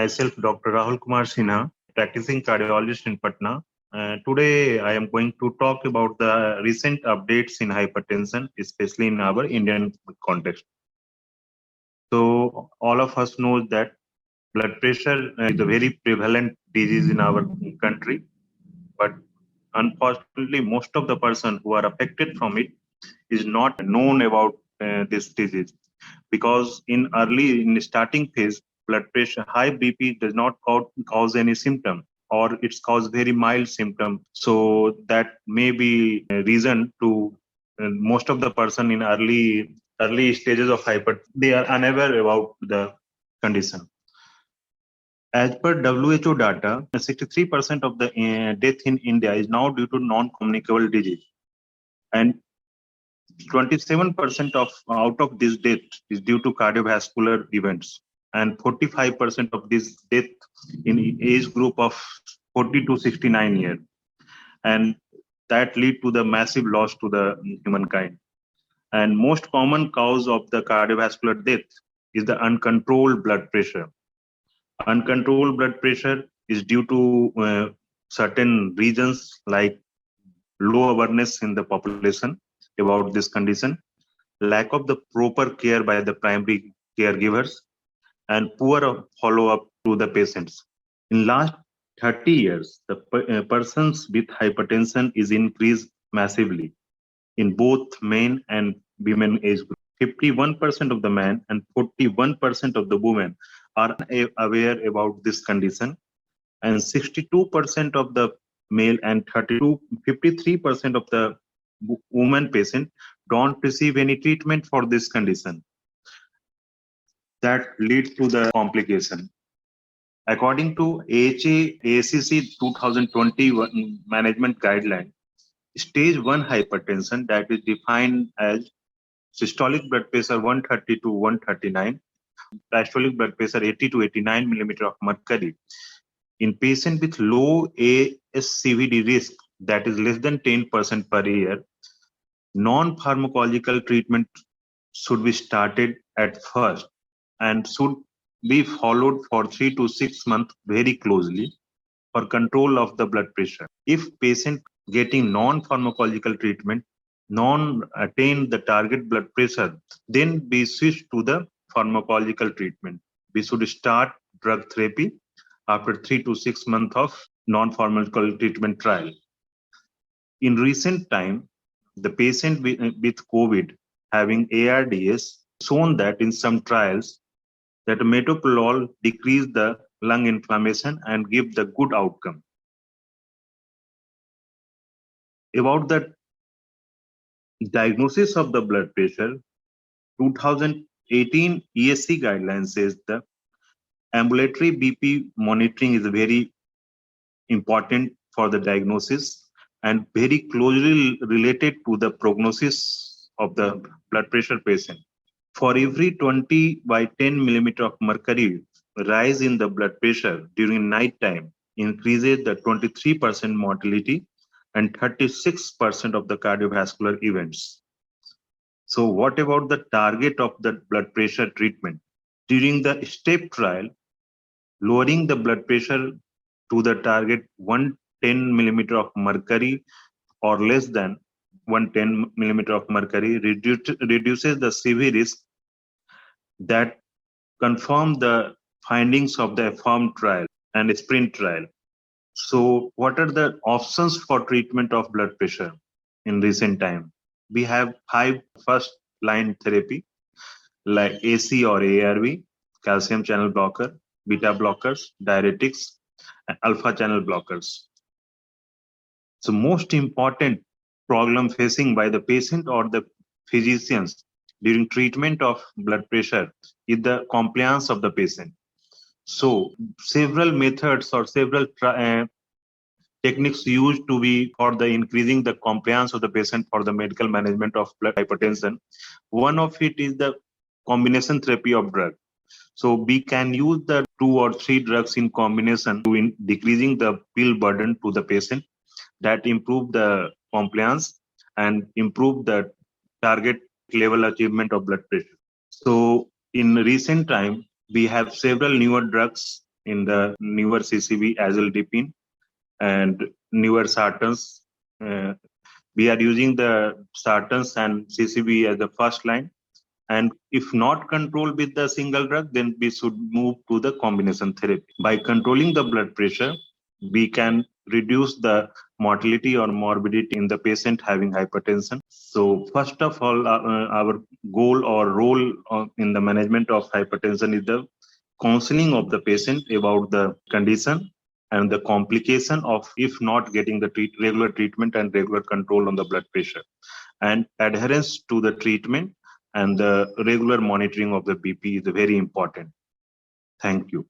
myself, Dr. Rahul Kumar Sinha, practicing cardiologist in Patna. Today, I am going to talk about the recent updates in hypertension, especially in our Indian context. So, all of us know that blood pressure is a very prevalent disease in our country, but unfortunately, most of the person who are affected from it is not known about this disease, because in starting phase, blood pressure, high BP does not cause any symptom, or it's cause very mild symptom. So that may be a reason to most of the person in early stages of hyper, they are unaware about the condition. As per WHO data, 63% of the death in India is now due to non-communicable disease, and 27% out of this death is due to cardiovascular events, and 45% of this death in age group of 40 to 69 years, and that lead to the massive loss to the humankind. And most common cause of the cardiovascular death is the uncontrolled blood pressure. Uncontrolled blood pressure is due to certain reasons like low awareness in the population about this condition, lack of the proper care by the primary caregivers, and poor follow-up to the patients. In last 30 years, the persons with hypertension is increased massively in both men and women age group. 51% of the men and 41% of the women are aware about this condition, and 62% of the male and 53% of the women patient don't receive any treatment for this condition. That leads to the complication. According to AHA-ACC 2020 management guideline, stage 1 hypertension, that is defined as systolic blood pressure 130 to 139, diastolic blood pressure 80 to 89 millimeter of mercury, in patient with low ASCVD risk, that is less than 10% per year, non-pharmacological treatment should be started at first and should be followed for 3 to 6 months very closely for control of the blood pressure. If patient getting non-pharmacological treatment non-attain the target blood pressure, then we switch to the pharmacological treatment. We should start drug therapy after 3 to 6 months of non-pharmacological treatment trial. In recent time, the patient with COVID having ARDS shown that in some trials that metoprolol decrease the lung inflammation and give the good outcome. About the diagnosis of the blood pressure, 2018 ESC guidelines says the ambulatory BP monitoring is very important for the diagnosis and very closely related to the prognosis of the blood pressure patient. For every 20 by 10 millimeter of mercury rise in the blood pressure during night time increases the 23% mortality and 36% of the cardiovascular events. So what about the target of the blood pressure treatment? During the STEP trial, lowering the blood pressure to the target 110 millimeter of mercury or less than 110 millimeter of mercury reduces the CV risk that confirm the findings of the AFFIRM trial and SPRINT trial. So what are the options for treatment of blood pressure in recent time? We have 5 first line therapy like AC or ARV, calcium channel blocker, beta blockers, diuretics, and alpha channel blockers. So most important problem facing by the patient or the physicians during treatment of blood pressure is the compliance of the patient. So several methods or several techniques used to be for the increasing the compliance of the patient for the medical management of blood hypertension. One of it is the combination therapy of drug. So we can use the 2 or 3 drugs in combination to decreasing the pill burden to the patient, that improve the compliance and improve the target level achievement of blood pressure. So in recent time, we have several newer drugs in the newer CCB azildipine and newer sartans. We are using the sartans and CCB as the first line. And if not controlled with the single drug, then we should move to the combination therapy. By controlling the blood pressure, we can reduce the mortality or morbidity in the patient having hypertension. So first of all, our goal or role in the management of hypertension is the counseling of the patient about the condition and the complication of if not getting the regular treatment and regular control on the blood pressure, and adherence to the treatment and the regular monitoring of the BP is very important. Thank you.